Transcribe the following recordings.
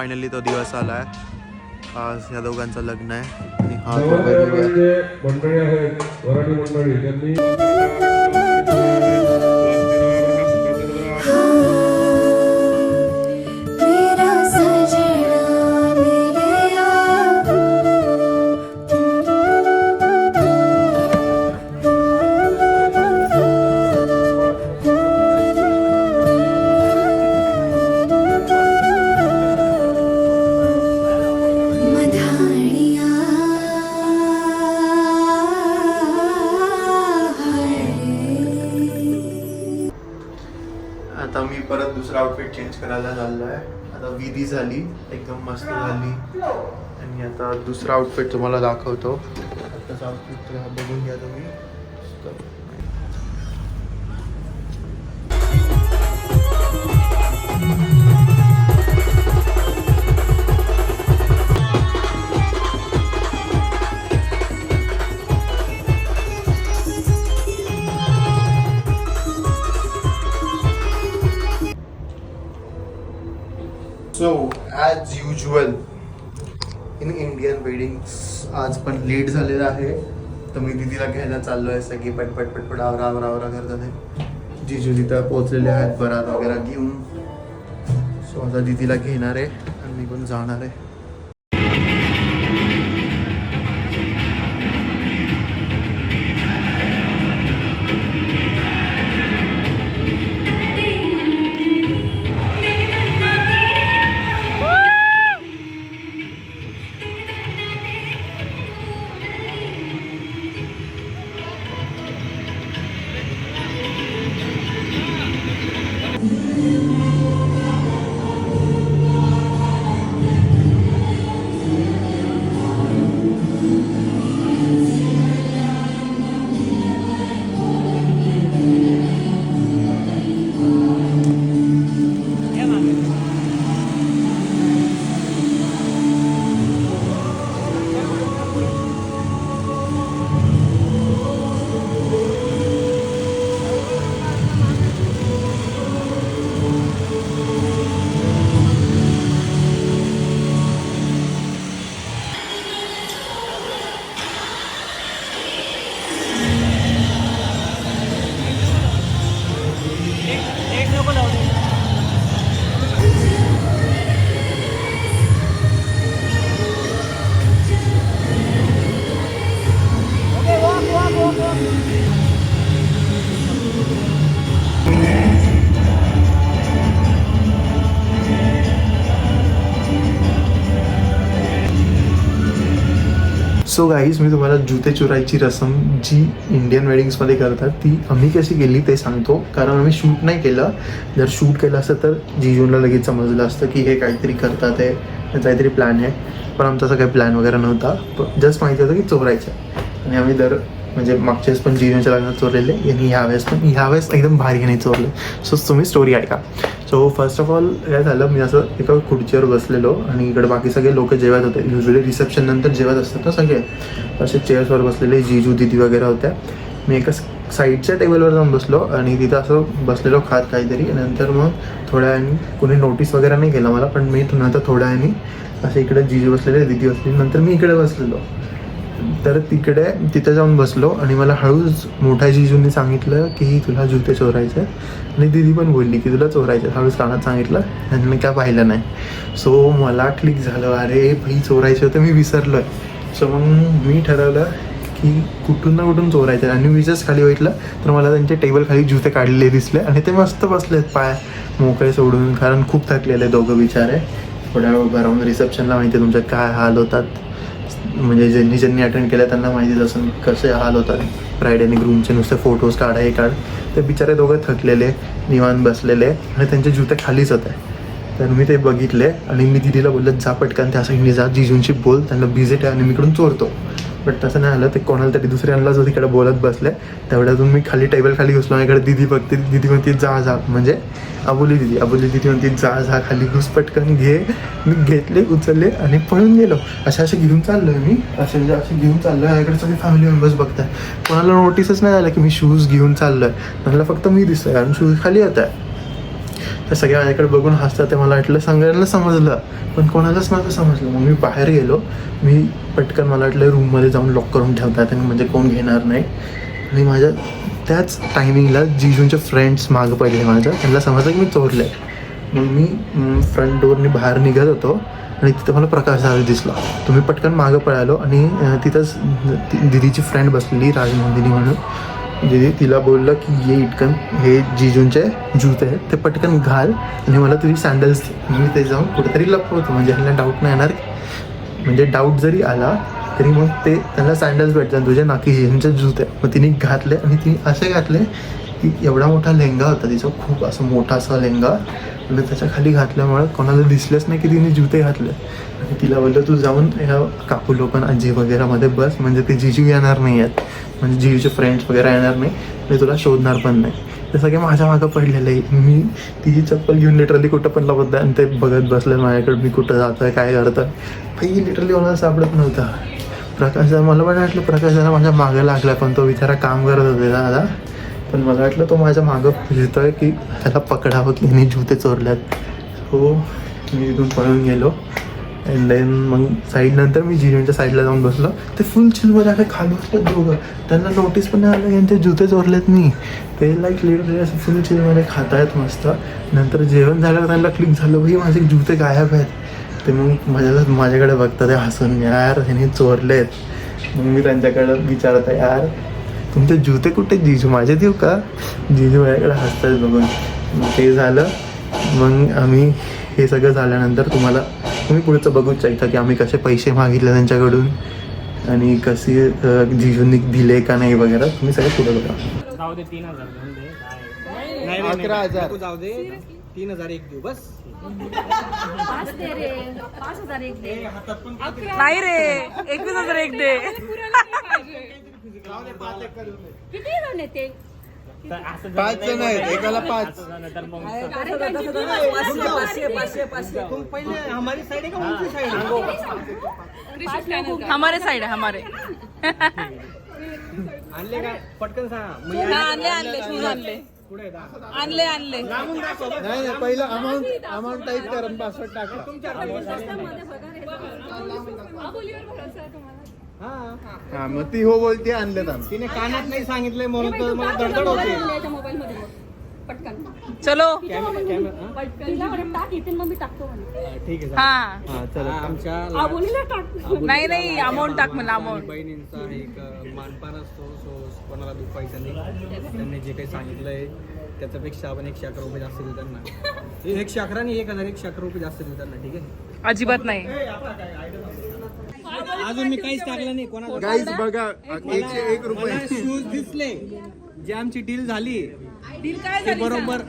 Finally तो दिवस आला आहे. आज या दोघांचं लग्न आहे आणि हा मंडळी आहेत, वराडी मंडळी त्यांनी आता मी परत दुसरा आउटफिट चेंज करायला चाललो आहे. आता विधी झाली, एकदम मस्त झाली आणि आता दुसरा आउटफिट तुम्हाला दाखवतो. आताचा आउटफिट बघून घ्या तुम्ही. So as usual in Indian weddings आज पण लेट झालेला आहे. तर मी दीदीला घ्यायला चाललो आहे. सगळी पटपट पटपट आवरा आवरा आवरा करतात आहे. जिजू तिथं पोचलेले आहेत बरात वगैरे घेऊन. सो आता दीदीला घेणार आहे आणि मी पण जाणार आहे. सो गाईज, मी तुम्हाला जुते चोरायची रसम जी इंडियन वेडिंग्समध्ये करतात ती आम्ही कशी केली ते सांगतो. कारण आम्ही शूट नाही केलं. जर शूट केलं असतं तर जीजूनला लगेच समजलं असतं की हे काहीतरी करतात आहे, काहीतरी प्लॅन आहे. पण आमचा असं काही प्लॅन वगैरे नव्हता. जस्ट माहिती होतं की चोरायचं. आणि आम्ही म्हणजे मागच्या वेळेस पण जीजूनच्या लग्नात चोरलेले आणि ह्यावेळेस एकदम भारी नाही चोरले. सो तुम्ही स्टोरी ऐका. सो फर्स्ट ऑफ ऑल काय झालं, मी असं एका खुर्चीवर बसलेलो आणि इकडे बाकी सगळे लोक जेवत होते. युजली रिसेप्शन नंतर जेवत असतात ना सगळे, असे चेअर्सवर बसलेले. जीजू दीदी वगैरे होत्या. मी एका साईडच्या टेबलवर जाऊन बसलो आणि तिथं असं बसलेलो खात काहीतरी. नंतर मग थोड्या वेळाने कोणी नोटीस वगैरे नाही केलं मला, पण मी नंतर थोड्या वेळाने असे इकडे जीजू बसलेले, दीदी बसलेली. नंतर मी इकडे बसलेलो. तर तिथं जाऊन बसलो आणि मला हळूच मोठ्या जीजूंनी सांगितलं की तुला जुते चोरायचे. आणि दीदी पण बोलली की तुला चोरायचे. हळूच कानात सांगितलं आणि मी काय पाहिलं नाही. सो मला क्लिक झालं, अरे भाई चोरायचे होते, मी विसरलो आहे. सो मग मी ठरवलं की कुठून ना कुठून चोरायचं. आणि मी जस्ट खाली बघितलं तर मला त्यांच्या टेबल खाली जुते काढलेले दिसले आणि ते मस्त बसलेत पाय मोकळे सोडून. कारण खूप थकलेले दोघं बिचारे. थोड्या वेळ उभं राहून रिसेप्शनला माहिती आहे तुमच्या काय हाल होतात. म्हणजे ज्यांनी अटेंड केलं त्यांना माहितीच असून कसे हाल होतात. ब्राईड आणि ग्रूमचे नुसते फोटोज काढ हे काढ. ते बिचारे दोघं थकलेले निवांत बसलेले आणि त्यांचे जुते खालीच होते. तर मी ते बघितले आणि मी दीदीला बोललं जा पटकन त्या साईडने जा, जीजूंशी बोल, त्यांना बिझी ठेवा आणि मी इकडून चोरतो. बट तसं नाही आलं. ते कोणाला तरी दुसऱ्यांना जो तिकडे बोलत बसले. तेवढ्यातून मी खाली टेबल खाली घुसलो. इकडे दीदी बघते, दीदी म्हणते जा म्हणजे अबोली दीदी म्हणते जा खाली घुस पटकन घे. मी घेतले, उचलले आणि पळून गेलो. असे घेऊन चाललोय मी, असे घेऊन चाललोय. इकडे सगळे फॅमिली मेंबर्स बघताय. कोणाला नोटीसच नाही झालं की मी शूज घेऊन चाललोय. मला फक्त मी दिसतोय आणि शूज खाली होत आहे. तर सगळे माझ्याकडे बघून हसतात. ते मला वाटलं सगळ्यांना समजलं, पण कोणालाच नव्हतं समजलं. मग मी बाहेर गेलो. मी पटकन मला वाटलं रूममध्ये जाऊन लॉक करून ठेवतात आणि म्हणजे कोण घेणार नाही. आणि माझ्या त्याच टायमिंगला जिजूंचे फ्रेंड्स मागं पडले माझ्या. त्यांना समजलं की मी चोरलं आहे. मग मी फ्रंट डोअरनी बाहेर निघत होतो आणि तिथं मला प्रकाश दादा दिसला. तुम्ही पटकन मागं पळालो आणि तिथंच दिदीची फ्रेंड बसलेली राजनंदिनी म्हणून. दिदी तिला बोललं की ये इटकन, हे जिजूंचे जूते आहेत ते पटकन घाल आणि मला तुझी सँडल्स दे. मी ते जाऊन कुठेतरी लपवतो म्हणजे ह्यांना डाऊट नाही येणार. म्हणजे डाऊट जरी आला तरी मग ते त्यांना सँडल्स भेटतात तुझ्या नाकी ह्यांचे जूते. मग तिने घातले आणि तिने असे घातले की एवढा मोठा लेंगा होता तिचा, खूप असं मोठा असा लेंगा. आणि त्याच्या खाली घातल्यामुळे कोणाला दिसलंच नाही की तिने जूते घातले. आणि तिला बोललं तू जाऊन ह्या काकू लोकं आजी वगैरेमध्ये बस, म्हणजे ते जिजू येणार नाही आहेत, म्हणजे जिजूचे फ्रेंड्स वगैरे येणार नाही आणि तुला शोधणार पण नाही. ते सगळे माझ्या मागं पडलेलं आहे. मी तिची चप्पल घेऊन लिटरली कुठं पण लपत आणि ते बघत बसलं माझ्याकडे मी कुठं जातो आहे काय करतो आहे. काही लिटरली मला सापडत नव्हता. प्रकाश मला पण वाटलं प्रकाश माझ्या मागं लागला, पण तो बिचारा काम करत होते दादा. पण मला वाटलं तो माझ्या मागं फिरतोय की त्याला पकडावं की मी जूते चोरल्यात. हो मी तिथून पळून गेलो. अँड देन मग साईडनंतर मी जिजूंच्या साईडला जाऊन बसलो. ते फुल चिलमध्ये आले खाली असतात दोघं. त्यांना नोटीस पण नाही आलं यांचे जूते चोरलेत मी. ते लाईक लिटरली असं फुल चिलमध्ये खात आहेत मस्त. नंतर जेवण झालं त्यांना क्लिक झालं भाई माझे जूते गायब आहेत. ते मग माझ्याकडे बघतात ते हसून, यार ह्याने चोरलेत. मग मी त्यांच्याकडं विचारत आहे यार तुमचे जूते कुठे जिजू, माझे देऊ का? जिजू माझ्याकडे हसतात बघून. मग ते झालं. मग आम्ही हे सगळं झाल्यानंतर तुम्ही पुढचं बघूच शकता की आम्ही कसे पैसे मागितले त्यांच्याकडून आणि कसे जिजूंनी दिले का नाही वगैरे. तुम्ही सगळं पुढे बघा. जाऊ दे 3,000 घेऊन दे. नाही 11,000 जाऊ दे 3,000 एक देऊ बस. 5 दे रे, 5,000 एक दे. नाही रे 21,000 एक दे. किती जण आहे ते? असं 5 जण आहेत, एकाला 5. तर मग तुम पहिले हमारी साइड आहे का उनकी साइड आहे? हमारे साइड है हमारे. आणले का पटकन सांगा. आणले शूज आणले पुढे आणले. नाही पहिलं अमाऊंट टाईप करा आणि पासवर्ड टाका. हा मग ती हो बोलते आणलेत आम्ही. तिने कानात नाही सांगितलंय म्हणून तर मला दडदड होते. मोबाईल मध्ये पटकन चलो. कॅमेरा तिला म्हणत टाक इथे मग मी टाकतो म्हणे. ठीक आहे. हा चला आमच्या आबोलीला टाक. नाही अमाऊंट टाक मला अमाऊंट. बहिणींचा एक मानपान असतो. सो कोणाला दुखायचं नाही. त्यांनी जे काही सांगितलंय त्याच्यापेक्षा आपण 111 रुपये जास्त देऊ त्यांना. 111 आणि 1,111 रुपये जास्त देऊ त्यांना. ठीक आहे. अजिबात नाही. अजून मी काहीच टाकलं नाही कोणाला. गाईज बघा 101 रुपये. शूज दिसले जे आमची डील झाली डील काय ते बरोबर.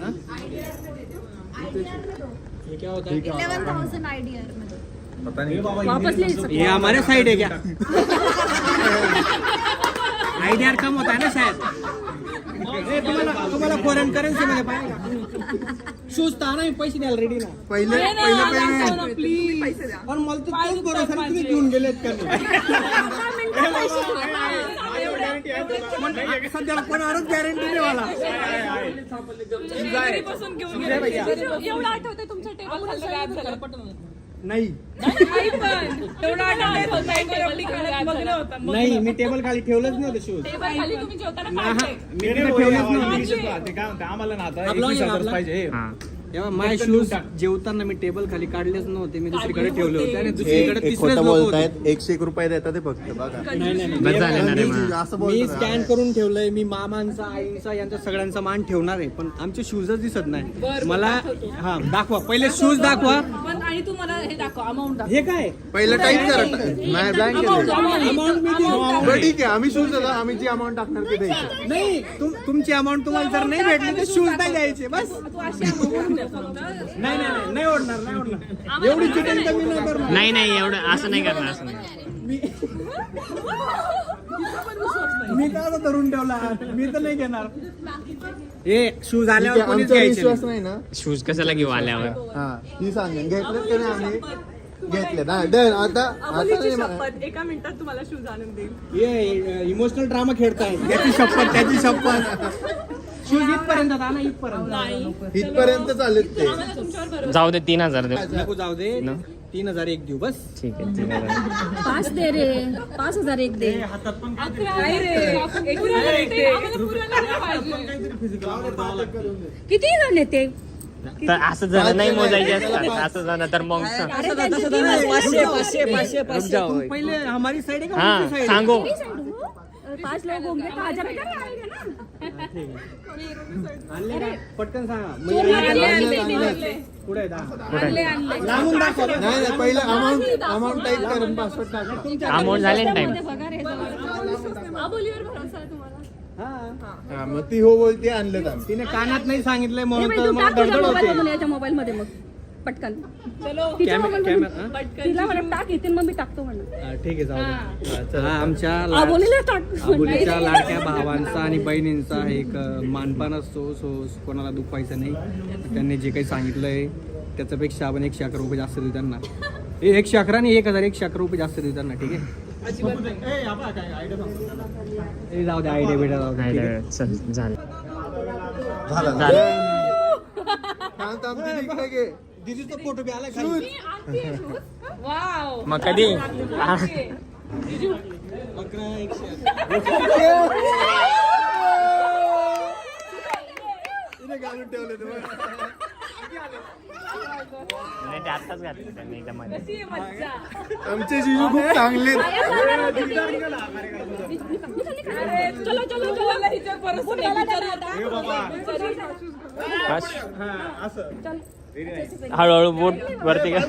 ये क्या होता है? 11,000 आयडीआर मध्ये पता नहीं. वापस ले सकते. ये हमारे साइड है क्या? आईडीआर कम होता है ना शायद. तुम्हाला फॉरेन करेन्सी मध्ये पाहिजे शूज तर नाही पैसे द्यायला रेडी ना. पहिले पेमेंट. प्लीज पण मला तर तोच भरोसा नाही तुम्ही घेऊन गेलेत का नाही. सध्या कोणावरच गॅरंटी नाही मला. एवढं आठवतंय तुमच्या टेबल खाल्लं गायब झालं पटकन. नाही तेवढं आठवतंय बघलं होतं. नाही मी टेबल खाली ठेवलंच नव्हतं शूज. टेबल खाली तुम्ही जेवताना मी खाल्लंय. तिथे ठेवलंच पाहिजे. तेव्हा माझे शूज जेवताना मी टेबल खाली काढलेच नव्हते. मी दुसरीकडे ठेवले होते आणि दुसरीकडे तिसरेच लोक होते. बोलतायत 101 रुपये देतात ते फक्त बघा. असं मी बोलतात. स्कॅन करून ठेवलंय. मी मामांचा आईंचा यांचा सगळ्यांचा मान ठेवणार आहे. पण आमचे शूजच दिसत नाही मला. हा दाखवा पहिले शूज दाखवा. पण आणि तू मला हे दाखव अमाऊंट दाखव. हे काय पहिलं टाईप करा. नाही ब्लँक केलं. अमाऊंट मी दिली. बरं ठीक आहे आम्ही शूज देतो. आम्ही जी अमाऊंट टाकणार ते द्यायचं. नाही तुमची अमाऊंट तुम्हाला जर नाही भेटली तर शूज नाही द्यायचे बस. तू अशी amount दे फक्त. नाही ओढणार. एवढी चिटिंग तर मी नाही करणार. नाही एवढं असं नाही करणार. असं नाही. मी का आता धरून ठेवला. मी तर नाही घेणार. हे शूज आल्यावर कोणीच आमचा घ्यायचे विश्वास नाही. नाही ना. शूज कशाला घेऊ आल्यावर. हा ती सांगेन घेतलेत का नाही आम्ही घेतले. डन आता अबोलीची नाही. शपथ एका मिनिटात तुम्हाला शूज आणून देईल. हे इमोशनल ड्रामा खेळताय. त्याची शपथ. शूज इथपर्यंत जा ना, इथपर्यंत. इथपर्यंत चालेल ते. आम्हाला तुमच्यावर भरोसा जाऊ दे 3000 देऊ नको जाऊ दे, 3000 एक देऊ बस. ठीक आहे 3000 5 दे रे, 5000 एक दे. नाही रे पुराला येते. आम्हाला पुराला नाही पाहिजे. किती झाले ते? तर असं जण नाही मोजायचे असतात असं जण तर मग सांग. अरे त्यांचे 500 तुम पहिले हमारी साइड आहे का हा उनकी side? सांगो 5 लोग होंगे तो 1000 का आएगा ना. आणले ना? पटकन सांगा. पुढे आणले आणले. लांबून दाखवा. नाही पहिलं अमाऊंट टाईप करून पासवर्ड टाका. अमाऊंट झाले ना टाइम. बघा रे जवळ. आबोलीवर भरोसा आहे तुम्हाला. हा, मग ती हो बोलते आणलं आम्ही. तिने कानात नाही सांगितलंय हे म्हणून बाई, तर तू मला टाक तुझ्या धडधड मोबाईल होते. मध्ये, याच्या मोबाईल मध्ये मग पटकन. चलो तिच्या कॅमेरा- मोबाईल मध्ये. कॅमेरा- पटकन. तिला म्हणा टाक येतील मग मी टाकतो म्हणून. हा, ठीक आहे जाऊ दे. हा, आमच्या आबोलीला टाक. आबोलीच्या लाडक्या भावांचा आणि बहिणींचा एक मानपान असतो. सो कोणाला दुखवायचं नाही. त्यांनी जे काही सांगितलंय त्याच्यापेक्षा आपण 111 रुपये जास्त देऊ त्यांना. 111 आणि 1111 रुपये जास्त देऊ त्यांना. ठीक आहे ए, जाऊ दे आयडिया बेटा जाऊ दे. ठीक आहे. चल झालं झालं. झालं. थांब थांब दीदी इकडे घे. दीदीचा फोटो बी आला खाली. मी आणते शूज. वाव. मग कधी अकरा 100. तिने घालून ठेवलं ते बघ. नाही ते आत्ताच घातलं त्यांनी एकदम मध्ये. कशी आहे मज्जा. आमचे जीजू खूप चांगले आहेत. अरे, चलो चलो चलो हिच्यावर भरोसा नाही. हळूहळू बोट वरती का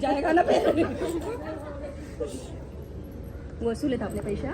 जाएगा ना पे. वसूल आहेत आपल्या पैशा.